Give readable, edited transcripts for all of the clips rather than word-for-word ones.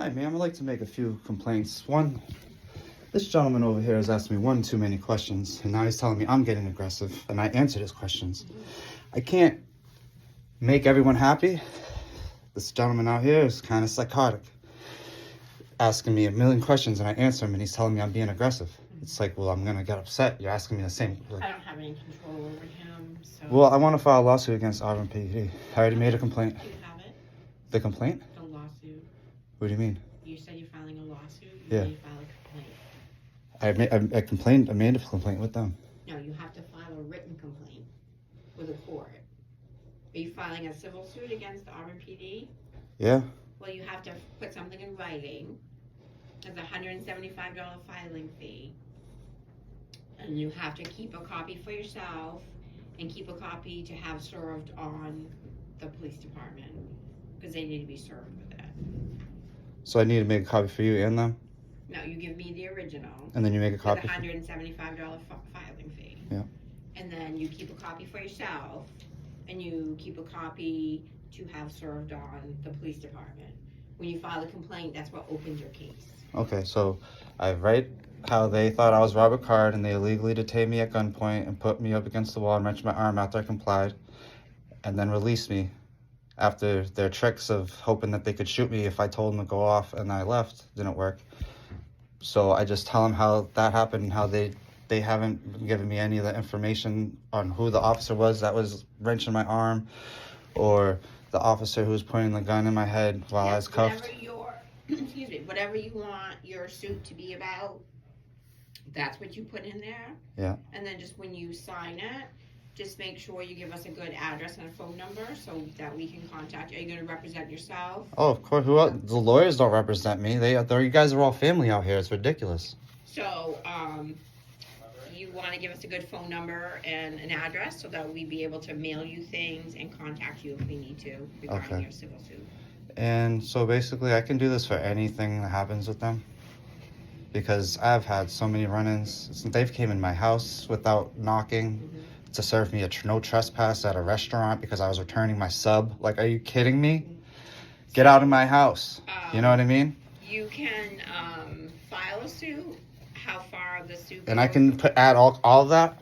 Hi, ma'am. I'd like to make a few complaints. One, this gentleman over here has asked me one too many questions, and now he's telling me I'm getting aggressive, and I answered his questions. I can't make everyone happy. This gentleman out here is kind of psychotic, asking me a million questions, and I answer him, and he's telling me I'm being aggressive. It's like, well, I'm going to get upset. You're asking me the same. I don't have any control over him, so... Well, I want to file a lawsuit against Auburn PD. I already made a complaint. Do you have it? The complaint? The lawsuit. What do you mean? You said you're filing a lawsuit? Yeah. You file a complaint. I made a complaint with them. No, you have to file a written complaint with a court. Are you filing a civil suit against the Auburn PD? Yeah. Well, you have to put something in writing. There's a $175 filing fee. And you have to keep a copy for yourself and keep a copy to have served on the police department because they need to be served with it. So I need to make a copy for you and them? No, you give me the original. And then you make a copy? With a $175 filing fee. Yeah. And then you keep a copy for yourself and you keep a copy to have served on the police department. When you file the complaint, that's what opens your case. Okay, so I write how they thought I was Robert Card and they illegally detained me at gunpoint and put me up against the wall and wrenched my arm after I complied, and then released me after their tricks of hoping that they could shoot me if I told them to go off and I left. Didn't work. So I just tell them how that happened and how they haven't given me any of the information on who the officer was that was wrenching my arm or the officer who was pointing the gun in my head while I was cuffed. Whatever you want your suit to be about, that's what you put in there. Yeah. And then just when you sign it, just make sure you give us a good address and a phone number so that we can contact you. Are you going to represent yourself? Oh, of course. Who else? The lawyers don't represent me. You guys are all family out here. It's ridiculous. So, you want to give us a good phone number and an address so that we be able to mail you things and contact you if we need to regarding your civil suit. And so basically I can do this for anything that happens with them because I've had so many run-ins. They've came in my house without knocking to serve me a no trespass at a restaurant because I was returning my sub. Like, are you kidding me? Get out of my house. You know what I mean? You can file a suit. How far of the suit And I can add all of that?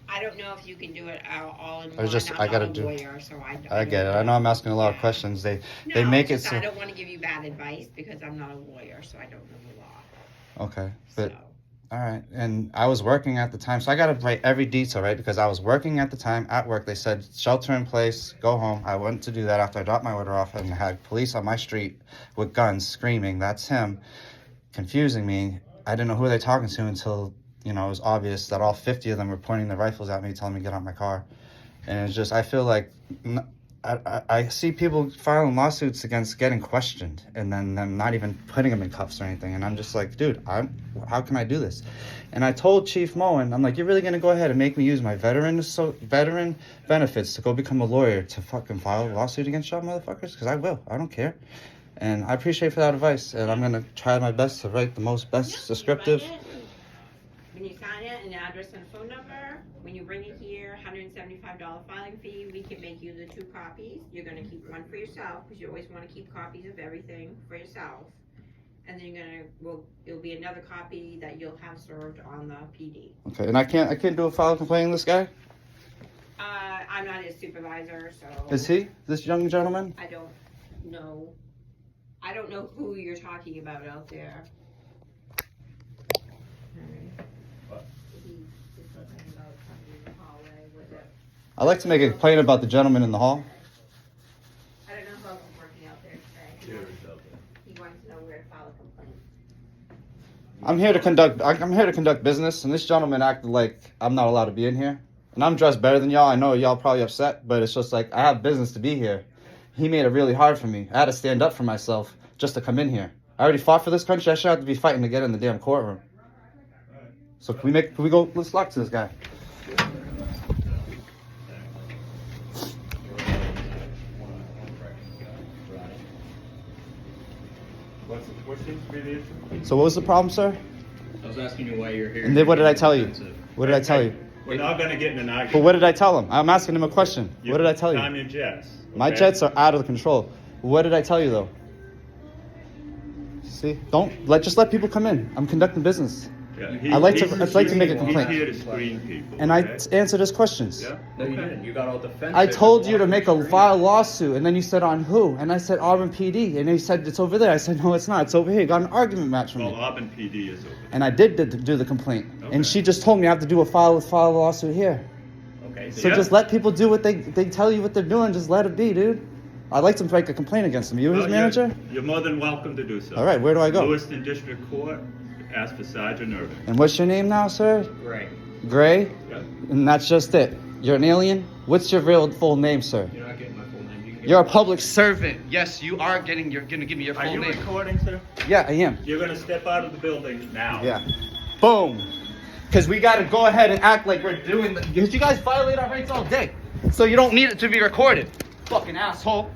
I don't know if you can do it all in one. I gotta do. Lawyer, so I get it. I know I'm asking a lot of questions. They make it so. I don't want to give you bad advice because I'm not a lawyer, so I don't know the law. Okay, but all right. And I was working at the time, so I gotta write every detail, right? Because I was working at the time at work. They said shelter in place, go home. I went to do that after I dropped my order off, and I had police on my street with guns screaming, "That's him," confusing me. I didn't know who they talking to until, it was obvious that all 50 of them were pointing their rifles at me, telling me to get out of my car. And it's just, I feel like, I see people filing lawsuits against getting questioned and then them not even putting them in cuffs or anything. And I'm just like, dude, how can I do this? And I told Chief Moen, I'm like, you're really going to go ahead and make me use my veteran benefits to go become a lawyer to fucking file a lawsuit against y'all motherfuckers? Because I will. I don't care. And I appreciate for that advice. And I'm going to try my best to write the best descriptive. When you sign it, an address and a phone number. When you bring it here, $175 filing fee. We can make you the 2 copies. You're going to keep one for yourself because you always want to keep copies of everything for yourself. And then it'll be another copy that you'll have served on the PD. Okay, and I can't do a file complaining this guy? I'm not his supervisor, so. Is he this young gentleman? I don't know. I don't know who you're talking about out there. I'd like to make a complaint about the gentleman in the hall. I don't know who else is working out there today. He wants to know where to file a complaint. I'm here to conduct business, and this gentleman acted like I'm not allowed to be in here. And I'm dressed better than y'all. I know y'all probably upset, but it's just like I have business to be here. He made it really hard for me. I had to stand up for myself just to come in here. I already fought for this country. I shouldn't have to be fighting to get in the damn courtroom. So can we go? Let's talk to this guy. What seems to be the issue? So what was the problem, sir? I was asking you why you're here. And then what did I tell you? What did I tell you? We're not going to get in an argument. But what did I tell him? I'm asking him a question. What did I tell you? Calm your jets. My okay? jets are out of control. What did I tell you, though? See, just let people come in. I'm conducting business, Yeah, I'd like to make a complaint. He's here to screen people. and I okay? answered his questions. Yeah? No, you Okay. didn't. You got all defensive. I told you to and make wanted a file lawsuit, and then you said on who? And I said Auburn PD, and he said it's over there. I said no, it's not. It's over here. You got an argument match from Well, me, Auburn PD is open. and I did do the complaint, Okay. and she just told me I have to do a file lawsuit here. Okay, So Yeah. just let people do what they tell you what they're doing. Just let it be, dude. I'd like to make a complaint against him. You his Well, manager? You're more than welcome to do so. All right, where do I go? Lewiston District Court, ask for Sergeant Irvin. And what's your name now, sir? Great. Gray? Yeah? And that's just it. You're an alien? What's your real full name, sir? You're not getting my full name. You can get You're a public servant. Yes, you're gonna give me your Are full you name. recording, sir? Yeah, I am. You're gonna step out of the building now. Yeah. Boom. Because we gotta go ahead and act like we're doing because you guys violate our rights all day. So you don't need it to be recorded. Fucking asshole.